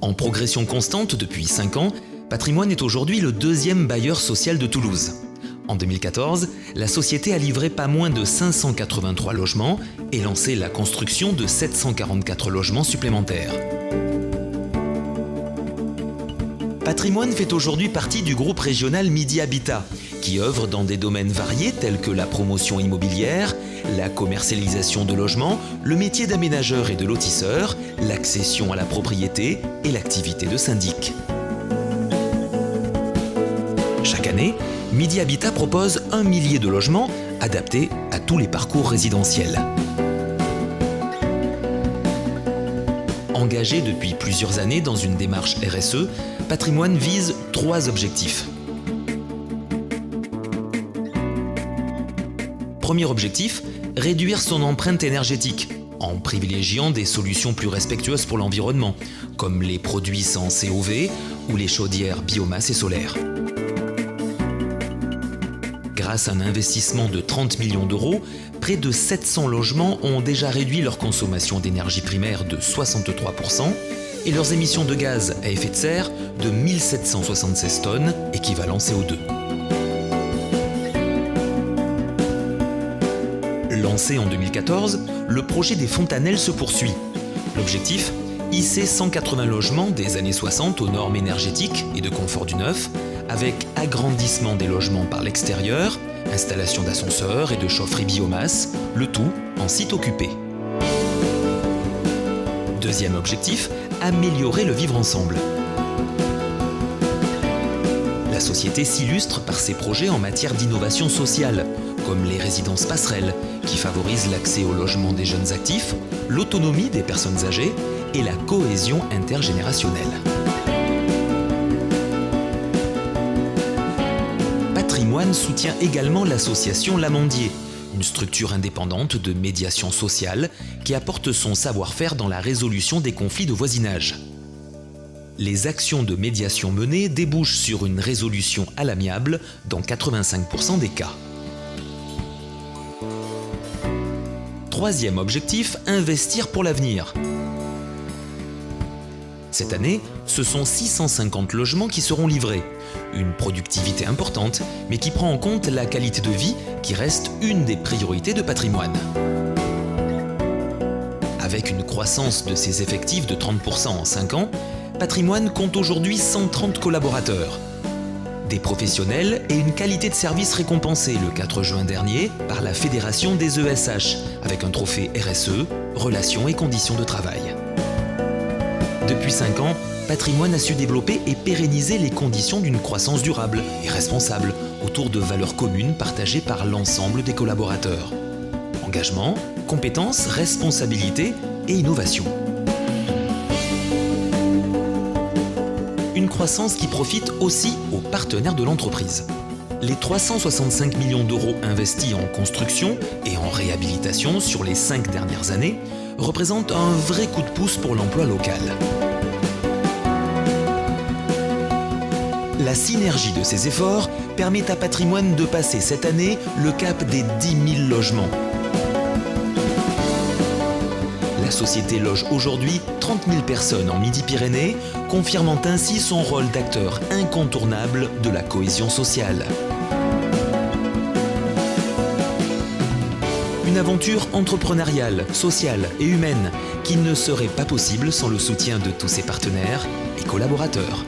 En progression constante depuis 5 ans, Patrimoine est aujourd'hui le deuxième bailleur social de Toulouse. En 2014, la société a livré pas moins de 583 logements et lancé la construction de 744 logements supplémentaires. Patrimoine fait aujourd'hui partie du groupe régional Midi Habitat, qui œuvre dans des domaines variés tels que la promotion immobilière, la commercialisation de logements, le métier d'aménageur et de lotisseur, l'accession à la propriété et l'activité de syndic. Chaque année, Midi Habitat propose 1 millier de logements adaptés à tous les parcours résidentiels. Engagé depuis plusieurs années dans une démarche RSE, Patrimoine vise 3 objectifs. Premier objectif, réduire son empreinte énergétique, en privilégiant des solutions plus respectueuses pour l'environnement, comme les produits sans COV ou les chaudières biomasse et solaire. Grâce à un investissement de 30 millions d'euros, près de 700 logements ont déjà réduit leur consommation d'énergie primaire de 63% et leurs émissions de gaz à effet de serre de 1776 tonnes, équivalent CO2. Lancé en 2014, le projet des Fontanelles se poursuit. L'objectif, hisser 180 logements des années 60 aux normes énergétiques et de confort du neuf, avec agrandissement des logements par l'extérieur, installation d'ascenseurs et de chaufferies biomasse, le tout en site occupé. Deuxième objectif, améliorer le vivre ensemble. La société s'illustre par ses projets en matière d'innovation sociale, comme les résidences passerelles, qui favorisent l'accès au logement des jeunes actifs, l'autonomie des personnes âgées et la cohésion intergénérationnelle. Patrimoine soutient également l'association L'Amandier, une structure indépendante de médiation sociale qui apporte son savoir-faire dans la résolution des conflits de voisinage. Les actions de médiation menées débouchent sur une résolution à l'amiable dans 85% des cas. Troisième objectif, investir pour l'avenir. Cette année, ce sont 650 logements qui seront livrés. Une productivité importante, mais qui prend en compte la qualité de vie qui reste une des priorités de Patrimoine. Avec une croissance de ses effectifs de 30% en 5 ans, Patrimoine compte aujourd'hui 130 collaborateurs. Des professionnels et une qualité de service récompensée le 4 juin dernier par la Fédération des ESH avec un trophée RSE, Relations et conditions de travail. Depuis 5 ans, Patrimoine a su développer et pérenniser les conditions d'une croissance durable et responsable autour de valeurs communes partagées par l'ensemble des collaborateurs. Engagement, compétences, responsabilité et innovation. Une croissance qui profite aussi aux partenaires de l'entreprise. Les 365 millions d'euros investis en construction et en réhabilitation sur les 5 dernières années représentent un vrai coup de pouce pour l'emploi local. La synergie de ces efforts permet à Patrimoine de passer cette année le cap des 10 000 logements. La société loge aujourd'hui 30 000 personnes en Midi-Pyrénées, confirmant ainsi son rôle d'acteur incontournable de la cohésion sociale. Une aventure entrepreneuriale, sociale et humaine qui ne serait pas possible sans le soutien de tous ses partenaires et collaborateurs.